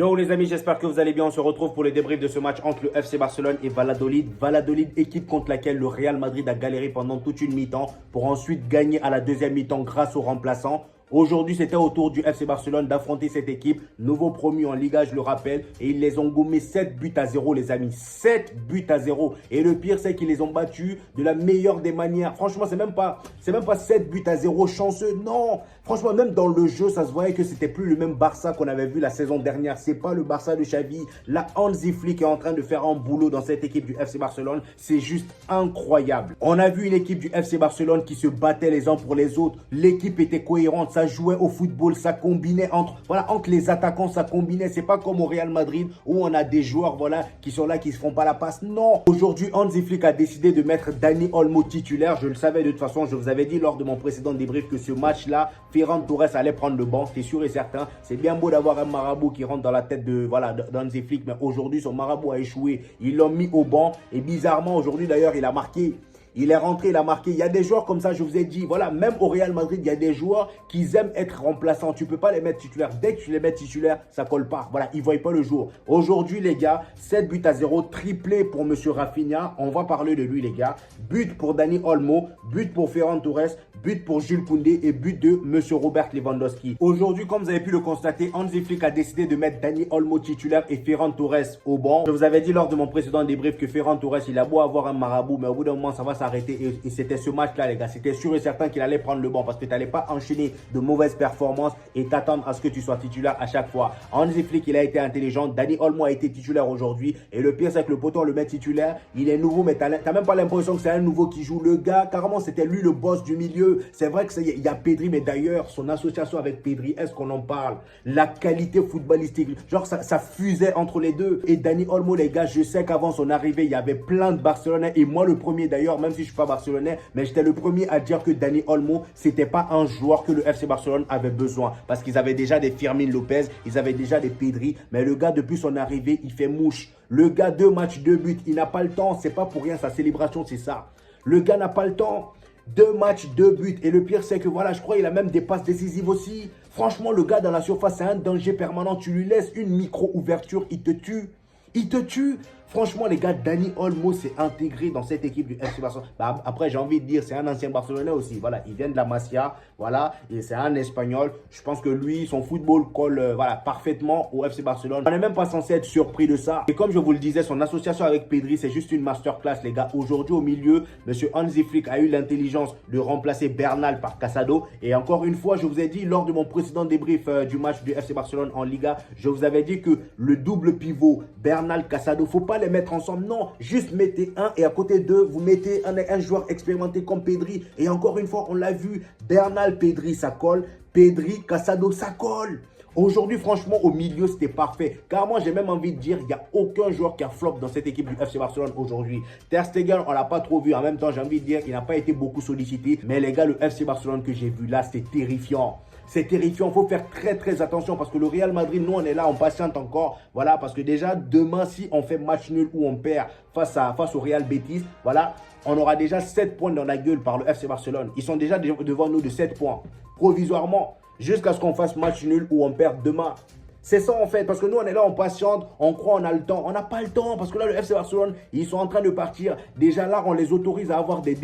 Yo les amis, j'espère que vous allez bien. On se retrouve pour le débrief de ce match entre le FC Barcelone et Valladolid. Valladolid, équipe contre laquelle le Real Madrid a galéré pendant toute une mi-temps pour ensuite gagner à la deuxième mi-temps grâce aux remplaçants. Aujourd'hui, c'était au tour du FC Barcelone d'affronter cette équipe. Nouveau promu en Liga, je le rappelle. Et ils les ont gommés 7 buts à 0, les amis. 7 buts à 0. Et le pire, c'est qu'ils les ont battus de la meilleure des manières. Franchement, c'est même pas 7 buts à 0 chanceux. Non. Franchement, même dans le jeu, ça se voyait que c'était plus le même Barça qu'on avait vu la saison dernière. C'est pas le Barça de Xavi. Là, Hansi Flick est en train de faire un boulot dans cette équipe du FC Barcelone. C'est juste incroyable. On a vu une équipe du FC Barcelone qui se battait les uns pour les autres. L'équipe était cohérente. Ça jouait au football, ça combinait entre les attaquants, ça combinait. C'est pas comme au Real Madrid où on a des joueurs qui sont là, qui se font pas la passe. Non. Aujourd'hui, Hansi Flick a décidé de mettre Dani Olmo titulaire. Je le savais de toute façon. Je vous avais dit lors de mon précédent débrief que ce match-là, Ferran Torres allait prendre le banc. C'était sûr et certain. C'est bien beau d'avoir un marabout qui rentre dans la tête d'Hansi Flick, mais aujourd'hui, son marabout a échoué. Ils l'ont mis au banc et bizarrement, aujourd'hui d'ailleurs, il a marqué. Il est rentré, il a marqué. Il y a des joueurs comme ça, je vous ai dit. Voilà, même au Real Madrid, il y a des joueurs qui aiment être remplaçants. Tu ne peux pas les mettre titulaires. Dès que tu les mets titulaires, ça ne colle pas. Voilà, ils ne voient pas le jour. Aujourd'hui, les gars, 7 buts à 0, triplé pour M. Rafinha. On va parler de lui, les gars. But pour Dani Olmo, but pour Ferran Torres, but pour Jules Koundé et but de M. Robert Lewandowski. Aujourd'hui, comme vous avez pu le constater, Hansi Flick a décidé de mettre Dani Olmo titulaire et Ferran Torres au banc. Je vous avais dit lors de mon précédent débrief que Ferran Torres, il a beau avoir un marabout, mais au bout d'un moment, ça va s'arrêter. Et c'était ce match-là, les gars. C'était sûr et certain qu'il allait prendre le banc parce que tu n'allais pas enchaîner de mauvaises performances et t'attendre à ce que tu sois titulaire à chaque fois. Hansi Flick, il a été intelligent. Dani Olmo a été titulaire aujourd'hui. Et le pire, c'est que le poteau, on le met titulaire. Il est nouveau, mais tu n'as même pas l'impression que c'est un nouveau qui joue. Le gars, carrément, c'était lui le boss du milieu. C'est vrai qu'il y a Pedri, mais d'ailleurs, son association avec Pedri, est-ce qu'on en parle? La qualité footballistique. Genre, ça fusait entre les deux. Et Dani Olmo, les gars, je sais qu'avant son arrivée, il y avait plein de Barcelonais. Et moi, le premier d'ailleurs, même si je ne suis pas barcelonais, mais j'étais le premier à dire que Dani Olmo, c'était pas un joueur que le FC Barcelone avait besoin. Parce qu'ils avaient déjà des Fermin Lopez, ils avaient déjà des Pedri. Mais le gars, depuis son arrivée, il fait mouche. Le gars, 2 matchs, 2 buts, il n'a pas le temps. C'est pas pour rien, sa célébration, c'est ça. Le gars n'a pas le temps. 2 matchs, 2 buts. Et le pire, c'est que voilà, je crois qu'il a même des passes décisives aussi. Franchement, le gars dans la surface, c'est un danger permanent. Tu lui laisses une micro-ouverture, il te tue. Il te tue. Franchement, les gars, Dani Olmo s'est intégré dans cette équipe du FC Barcelone. Après, j'ai envie de dire, c'est un ancien Barcelonais aussi. Voilà, il vient de la Masia. Voilà, et c'est un Espagnol. Je pense que lui, son football colle parfaitement au FC Barcelone. On n'est même pas censé être surpris de ça. Et comme je vous le disais, son association avec Pedri, c'est juste une masterclass, les gars. Aujourd'hui, au milieu, M. Hansi Flick a eu l'intelligence de remplacer Bernal par Casado. Et encore une fois, je vous ai dit, lors de mon précédent débrief du match du FC Barcelone en Liga, je vous avais dit que le double pivot Bernal-Casado, faut pas les mettre ensemble. Non, juste mettez un et à côté d'eux, vous mettez un joueur expérimenté comme Pedri. Et encore une fois, on l'a vu, Bernal, Pedri, ça colle. Pedri, Casado, ça colle. Aujourd'hui, franchement, au milieu, c'était parfait. Car moi, j'ai même envie de dire, il n'y a aucun joueur qui a flop dans cette équipe du FC Barcelone aujourd'hui. Ter Stegen, on ne l'a pas trop vu. En même temps, j'ai envie de dire qu'il n'a pas été beaucoup sollicité. Mais les gars, le FC Barcelone que j'ai vu là, c'est terrifiant. C'est terrifiant, il faut faire très très attention parce que le Real Madrid, nous on est là, on patiente encore. Voilà, parce que déjà demain, si on fait match nul ou on perd face au Real Betis, voilà, on aura déjà 7 points dans la gueule par le FC Barcelone. Ils sont déjà devant nous de 7 points, provisoirement, jusqu'à ce qu'on fasse match nul ou on perd demain. C'est ça en fait, parce que nous on est là, on patiente, on croit on a le temps. On n'a pas le temps, parce que là le FC Barcelone, ils sont en train de partir. Déjà là, on les autorise à avoir des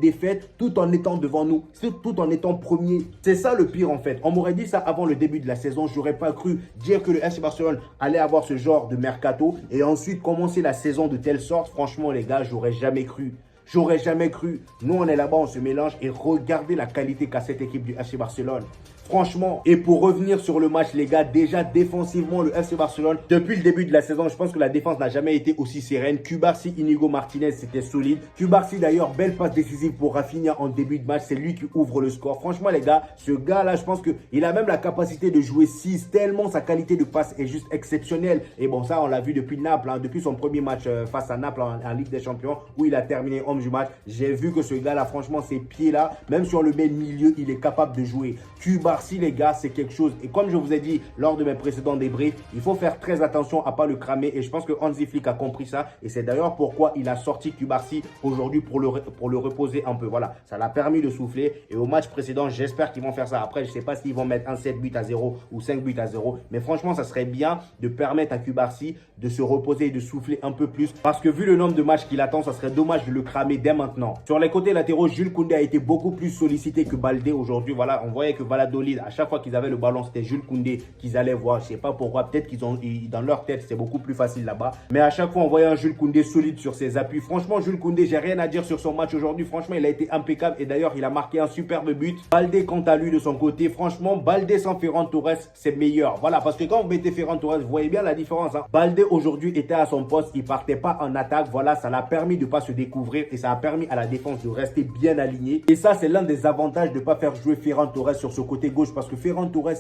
défaites tout en étant devant nous, tout en étant premier. C'est ça le pire en fait. On m'aurait dit ça avant le début de la saison, j'aurais pas cru dire que le FC Barcelone allait avoir ce genre de mercato et ensuite commencer la saison de telle sorte. Franchement les gars, j'aurais jamais cru. J'aurais jamais cru. Nous, on est là-bas, on se mélange et regardez la qualité qu'a cette équipe du FC Barcelone. Franchement, et pour revenir sur le match, les gars, déjà défensivement, le FC Barcelone, depuis le début de la saison, je pense que la défense n'a jamais été aussi sereine. Cubarsí, Inigo Martinez, c'était solide. Cubarsí, d'ailleurs, belle passe décisive pour Rafinha en début de match. C'est lui qui ouvre le score. Franchement, les gars, ce gars-là, je pense qu'il a même la capacité de jouer 6, tellement sa qualité de passe est juste exceptionnelle. Et bon, ça, on l'a vu depuis Naples, hein, depuis son premier match face à Naples en Ligue des Champions, où il a terminé homme du match. J'ai vu que ce gars-là, franchement, ses pieds-là, même si on le met milieu, il est capable de jouer. Cubarsí, Cubarsí, les gars, c'est quelque chose. Et comme je vous ai dit lors de mes précédents débriefs, il faut faire très attention à ne pas le cramer. Et je pense que Hansi Flick a compris ça. Et c'est d'ailleurs pourquoi il a sorti Cubarsí aujourd'hui pour le reposer un peu. Voilà, ça l'a permis de souffler. Et au match précédent, j'espère qu'ils vont faire ça. Après, je ne sais pas s'ils vont mettre un 7-0 ou 5-0. Mais franchement, ça serait bien de permettre à Cubarsí de se reposer et de souffler un peu plus. Parce que vu le nombre de matchs qu'il attend, ça serait dommage de le cramer dès maintenant. Sur les côtés latéraux, Jules Koundé a été beaucoup plus sollicité que Baldé aujourd'hui. Voilà, on voyait que Valladolid, à chaque fois qu'ils avaient le ballon, c'était Jules Koundé qu'ils allaient voir. Je ne sais pas pourquoi. Peut-être qu'ils ont, dans leur tête, c'est beaucoup plus facile là-bas. Mais à chaque fois, on voyait un Jules Koundé solide sur ses appuis. Franchement, Jules Koundé, j'ai rien à dire sur son match aujourd'hui. Franchement, il a été impeccable. Et d'ailleurs, il a marqué un superbe but. Baldé, quant à lui, de son côté, franchement, Baldé sans Ferran Torres, c'est meilleur. Voilà, parce que quand vous mettez Ferran Torres, vous voyez bien la différence. Hein. Baldé, aujourd'hui, était à son poste. Il partait pas en attaque. Voilà, ça l'a permis de ne pas se découvrir. Et ça a permis à la défense de rester bien alignée. Et ça, c'est l'un des avantages de ne pas faire jouer Ferran Torres sur ce côté gauche. Parce que Ferran Torres,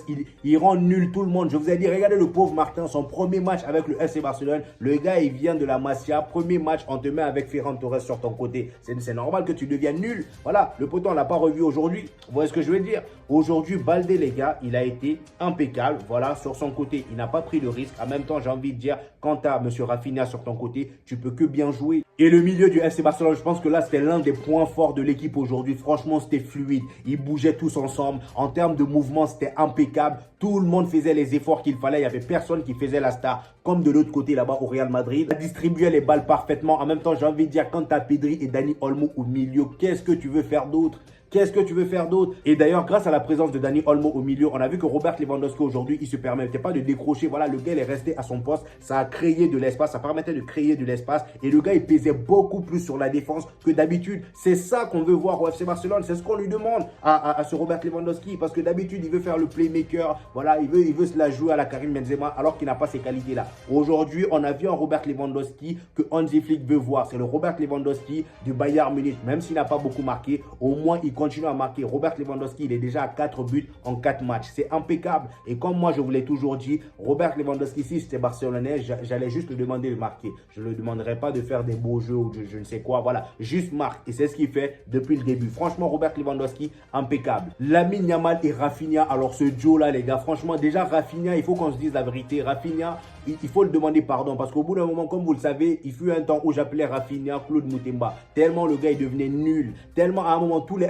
il rend nul tout le monde. Je vous ai dit, regardez le pauvre Martin, son premier match avec le FC Barcelone. Le gars, il vient de la Masia. Premier match, on te met avec Ferran Torres sur ton côté. C'est normal que tu deviennes nul. Voilà, le poteau, on ne l'a pas revu aujourd'hui. Vous voyez ce que je veux dire? Aujourd'hui, Baldé, les gars, il a été impeccable. Voilà, sur son côté, il n'a pas pris de risque. En même temps, j'ai envie de dire, quand tu as M. Rafinha sur ton côté, tu peux que bien jouer. Et le milieu du FC Barcelone, je pense que là, c'était l'un des points forts de l'équipe aujourd'hui. Franchement, c'était fluide. Ils bougeaient tous ensemble. En termes de mouvement, c'était impeccable. Tout le monde faisait les efforts qu'il fallait. Il n'y avait personne qui faisait la star. Comme de l'autre côté, là-bas, au Real Madrid. Il distribuait les balles parfaitement. En même temps, j'ai envie de dire, quand tu as Pedri et Dani Olmo au milieu, qu'est-ce que tu veux faire d'autre? Qu'est-ce que tu veux faire d'autre? Et d'ailleurs, grâce à la présence de Dani Olmo au milieu, on a vu que Robert Lewandowski aujourd'hui, il ne se permettait pas de décrocher. Voilà, le gars, il est resté à son poste. Ça a créé de l'espace. Ça permettait de créer de l'espace. Et le gars, il pesait beaucoup plus sur la défense que d'habitude. C'est ça qu'on veut voir au FC Barcelone. C'est ce qu'on lui demande à ce Robert Lewandowski. Parce que d'habitude, il veut faire le playmaker. Voilà, il veut se la jouer à la Karim Benzema alors qu'il n'a pas ces qualités-là. Aujourd'hui, on a vu un Robert Lewandowski que Hansi Flick veut voir. C'est le Robert Lewandowski du Bayern Munich. Même s'il n'a pas beaucoup marqué, au moins, il continue à marquer. Robert Lewandowski, il est déjà à 4 buts en 4 matchs. C'est impeccable. Et comme moi, je vous l'ai toujours dit, Robert Lewandowski, si c'était barcelonais, j'allais juste le demander de marquer. Je ne le demanderais pas de faire des beaux jeux ou je ne sais quoi. Voilà, juste marque. Et c'est ce qu'il fait depuis le début. Franchement, Robert Lewandowski, impeccable. Lamine Yamal et Rafinha. Alors, ce duo-là, les gars, franchement, déjà, Rafinha, il faut qu'on se dise la vérité. Rafinha, il faut le demander pardon. Parce qu'au bout d'un moment, comme vous le savez, il fut un temps où j'appelais Rafinha Claude Moutemba. Tellement le gars, il devenait nul. Tellement à un moment, tous les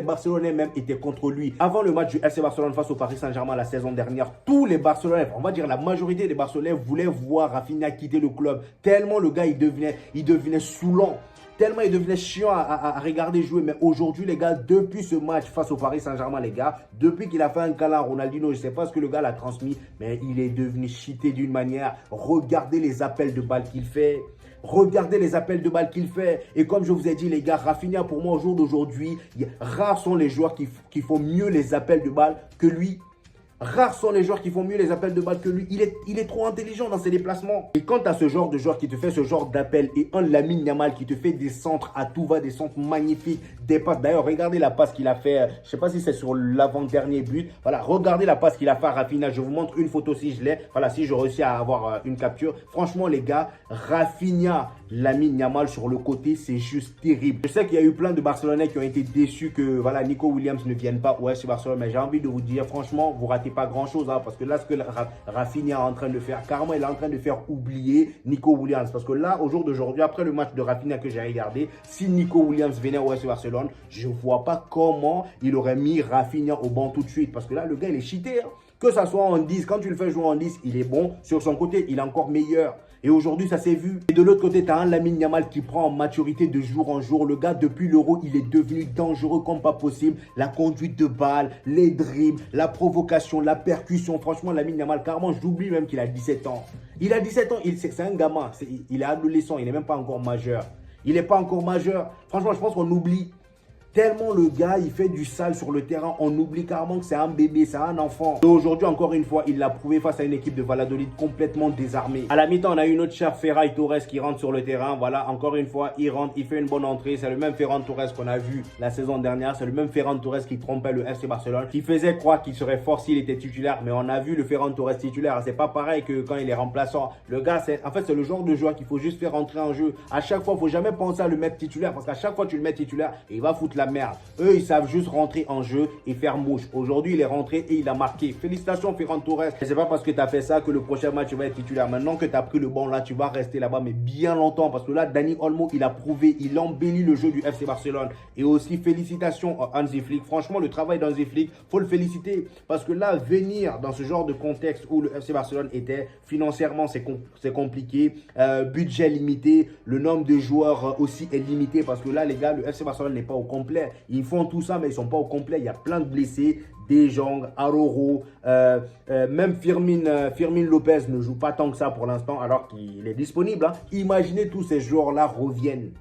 Barcelonais même étaient contre lui. Avant le match du FC Barcelone face au Paris Saint-Germain la saison dernière, tous les Barcelonais, on va dire la majorité des Barcelonais voulaient voir Rafinha quitter le club. Tellement le gars, il devenait saoulant. Tellement il devenait chiant à regarder jouer. Mais aujourd'hui, les gars, depuis ce match face au Paris Saint-Germain, les gars, depuis qu'il a fait un câlin à Ronaldinho, je ne sais pas ce que le gars l'a transmis, mais il est devenu cheaté d'une manière. Regardez les appels de balles qu'il fait. Regardez les appels de balles qu'il fait. Et comme je vous ai dit, les gars, Rafinha, pour moi, au jour d'aujourd'hui, rares sont les joueurs qui font mieux les appels de balles que lui. Rares sont les joueurs qui font mieux les appels de balles que lui. Il est trop intelligent dans ses déplacements. Et quand tu as ce genre de joueur qui te fait ce genre d'appel et un Lamine Yamal qui te fait des centres à tout va, des centres magnifiques, des passes. D'ailleurs, regardez la passe qu'il a fait. Je ne sais pas si c'est sur l'avant-dernier but. Voilà, regardez la passe qu'il a fait à Rafinha. Je vous montre une photo si je l'ai. Voilà, si je réussis à avoir une capture. Franchement, les gars, Rafinha, Lamine Yamal sur le côté, c'est juste terrible. Je sais qu'il y a eu plein de Barcelonais qui ont été déçus que voilà, Nico Williams ne vienne pas au FC Barcelone. Mais j'ai envie de vous dire, franchement, vous ratez pas grand chose, hein, parce que là, ce que Rafinha est en train de faire, carrément, il est en train de faire oublier Nico Williams. Parce que là, au jour d'aujourd'hui, après le match de Rafinha que j'ai regardé, si Nico Williams venait au FC Barcelone, je ne vois pas comment il aurait mis Rafinha au banc tout de suite. Parce que là, le gars, il est cheaté. Hein. Que ça soit en 10, quand tu le fais jouer en 10, il est bon. Sur son côté, il est encore meilleur. Et aujourd'hui, ça s'est vu. Et de l'autre côté, tu as un Lamine Yamal qui prend en maturité de jour en jour. Le gars, depuis l'Euro, il est devenu dangereux comme pas possible. La conduite de balle, les dribbles, la provocation, la percussion. Franchement, Lamine Yamal, carrément, j'oublie même qu'il a 17 ans. Il a 17 ans, c'est un gamin. Il est adolescent, il n'est même pas encore majeur. Il n'est pas encore majeur. Franchement, je pense qu'on oublie. Tellement le gars, il fait du sale sur le terrain, on oublie carrément que c'est un bébé, c'est un enfant. Et aujourd'hui, encore une fois, il l'a prouvé face à une équipe de Valladolid complètement désarmée. À la mi-temps, on a eu notre cher Ferran Torres qui rentre sur le terrain. Voilà, encore une fois, il rentre, il fait une bonne entrée. C'est le même Ferran Torres qu'on a vu la saison dernière. C'est le même Ferran Torres qui trompait le FC Barcelone, qui faisait croire qu'il serait fort s'il était titulaire. Mais on a vu le Ferran Torres titulaire. C'est pas pareil que quand il est remplaçant. Le gars, en fait, c'est le genre de joueur qu'il faut juste faire rentrer en jeu. À chaque fois, il ne faut jamais penser à le mettre titulaire parce qu'à chaque fois, tu le mets titulaire et il va foutre la la merde. Eux, ils savent juste rentrer en jeu et faire mouche. Aujourd'hui, il est rentré et il a marqué. Félicitations, Ferran Torres. C'est pas parce que tu as fait ça que le prochain match, tu vas être titulaire. Maintenant que tu as pris le banc, là, tu vas rester là-bas, mais bien longtemps. Parce que là, Dani Olmo, il a prouvé, il embellit le jeu du FC Barcelone. Et aussi, félicitations à Hansi Flick. Franchement, le travail d'Hansi Flick, faut le féliciter. Parce que là, venir dans ce genre de contexte où le FC Barcelone était financièrement, c'est compliqué. Budget limité. Le nombre de joueurs aussi est limité. Parce que là, les gars, le FC Barcelone n'est pas au complet. Ils font tout ça, mais ils ne sont pas au complet. Il y a plein de blessés. De Jong, Aroro, même Firmin Lopez ne joue pas tant que ça pour l'instant alors qu'il est disponible. Hein. Imaginez tous ces joueurs-là reviennent.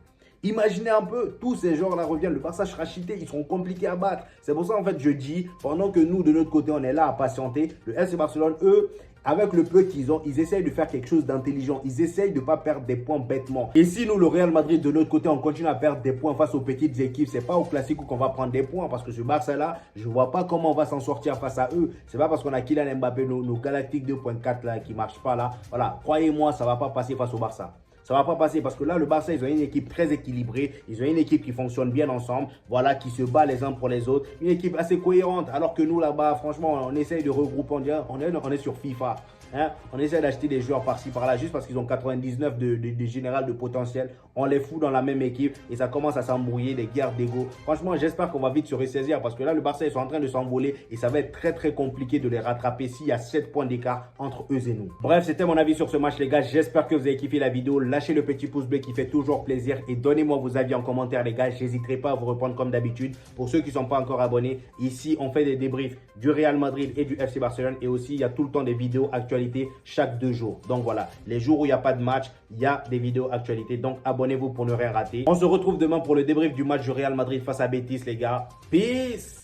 Imaginez un peu, tous ces joueurs-là reviennent. Le Barça sera cheaté, ils seront compliqués à battre. C'est pour ça, en fait, je dis, pendant que nous, de notre côté, on est là à patienter, le FC Barcelone, eux, avec le peu qu'ils ont, ils essayent de faire quelque chose d'intelligent. Ils essayent de ne pas perdre des points bêtement. Et si nous, le Real Madrid, de notre côté, on continue à perdre des points face aux petites équipes, c'est pas au Classico qu'on va prendre des points. Parce que ce Barça-là, je ne vois pas comment on va s'en sortir face à eux. C'est pas parce qu'on a Kylian Mbappé, nos Galactiques 2.4 là, qui ne marchent pas là. Voilà, croyez-moi, ça ne va pas passer face au Barça. Ça ne va pas passer parce que là, le Barça, ils ont une équipe très équilibrée. Ils ont une équipe qui fonctionne bien ensemble. Voilà, qui se bat les uns pour les autres. Une équipe assez cohérente. Alors que nous, là-bas, franchement, on essaye de regrouper. On est sur FIFA. Hein? On essaie d'acheter des joueurs par-ci, par-là, juste parce qu'ils ont 99 de général de potentiel. On les fout dans la même équipe et ça commence à s'embrouiller, des guerres d'ego. Franchement, j'espère qu'on va vite se ressaisir parce que là, le Barça, ils sont en train de s'envoler et ça va être très, très compliqué de les rattraper s'il y a 7 points d'écart entre eux et nous. Bref, c'était mon avis sur ce match, les gars. J'espère que vous avez kiffé la vidéo. Lâchez le petit pouce bleu qui fait toujours plaisir et donnez-moi vos avis en commentaire, les gars. J'hésiterai pas à vous répondre comme d'habitude. Pour ceux qui ne sont pas encore abonnés, ici, on fait des débriefs du Real Madrid et du FC Barcelone et aussi, il y a tout le temps des vidéos actualités chaque 2 jours. Donc voilà, les jours où il n'y a pas de match, il y a des vidéos actualités. Donc abonnez-vous pour ne rien rater. On se retrouve demain pour le débrief du match du Real Madrid face à Betis, les gars. Peace!